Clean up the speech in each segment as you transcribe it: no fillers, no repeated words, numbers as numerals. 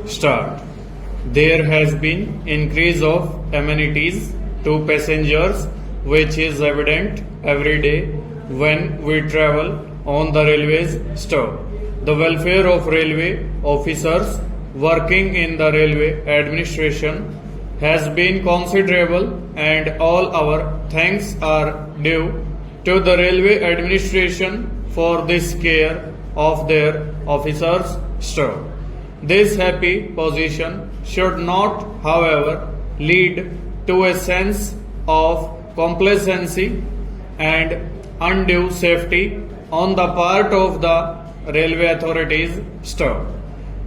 Start. There has been increase of amenities to passengers which is evident every day when we travel on the railways stop. The welfare of railway officers working in the railway administration has been considerable and all our thanks are due to the railway administration for this care of their officers' staff. This happy position should not, however, lead to a sense of complacency and undue safety on the part of the railway authorities' staff.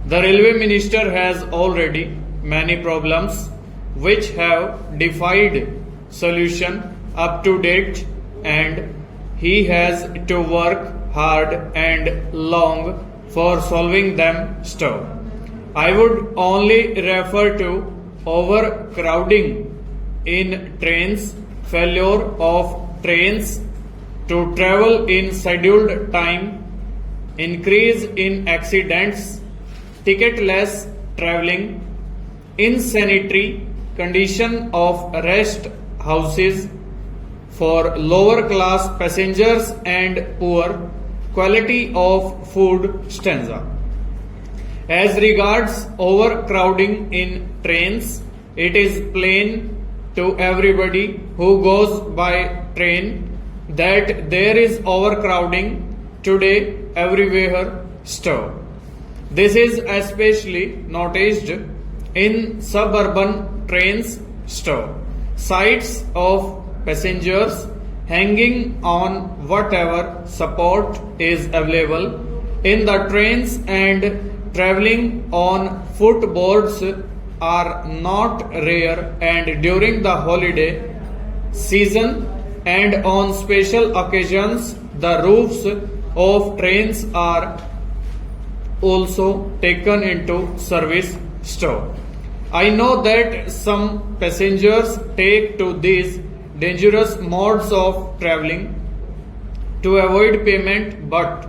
The railway minister has already many problems which have defied solution up to date, and he has to work hard and long for solving them still. I would only refer to overcrowding in trains, failure of trains to travel in scheduled time, increase in accidents, ticketless traveling, insanitary condition of rest houses for lower class passengers and poor quality of food stanza. As regards overcrowding in trains, it is plain to everybody who goes by train that there is overcrowding today everywhere still. This is especially noticed in suburban trains still. Sights of passengers hanging on whatever support is available in the trains and traveling on footboards are not rare, and during the holiday season and on special occasions the roofs of trains are also taken into service store. I know that some passengers take to these dangerous modes of traveling to avoid payment, but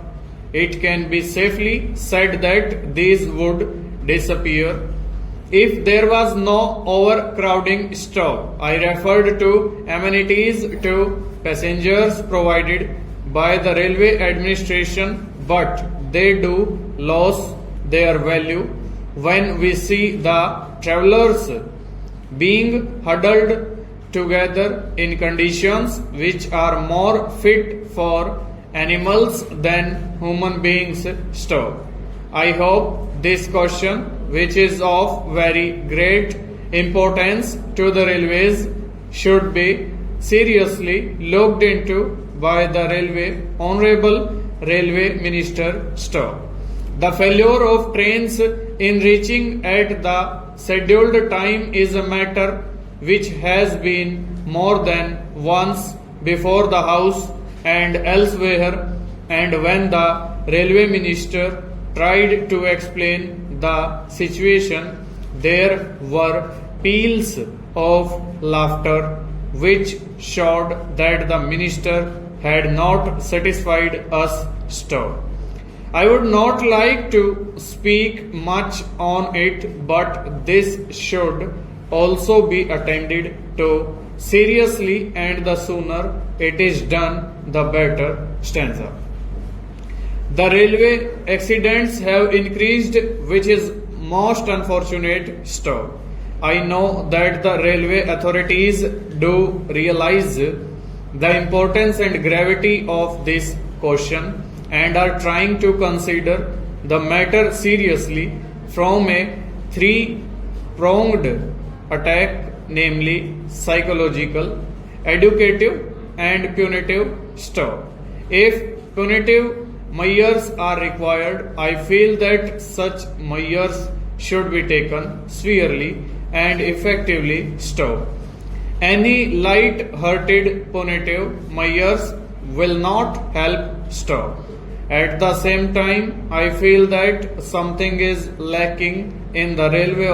it can be safely said that these would disappear if there was no overcrowding stop. I referred to amenities to passengers provided by the railway administration, but they do lose their value when we see the travelers being huddled together in conditions which are more fit for animals than human beings stop. I hope this question, which is of very great importance to the railways, should be seriously looked into by the Honorable Railway Minister stop. The failure of trains in reaching at the scheduled time is a matter which has been more than once before the House and elsewhere, and when the railway minister tried to explain the situation, there were peals of laughter which showed that the minister had not satisfied us still. I would not like to speak much on it, but this should also be attended to seriously, and the sooner it is done, the better stanza. The railway accidents have increased, which is most unfortunate stop. I know that the railway authorities do realize the importance and gravity of this question and are trying to consider the matter seriously from a three-pronged attack, namely psychological, educative and punitive stop. If punitive measures are required, I feel that such measures should be taken severely and effectively stop. Any light-hearted punitive measures will not help stop. At the same time, I feel that something is lacking in the railway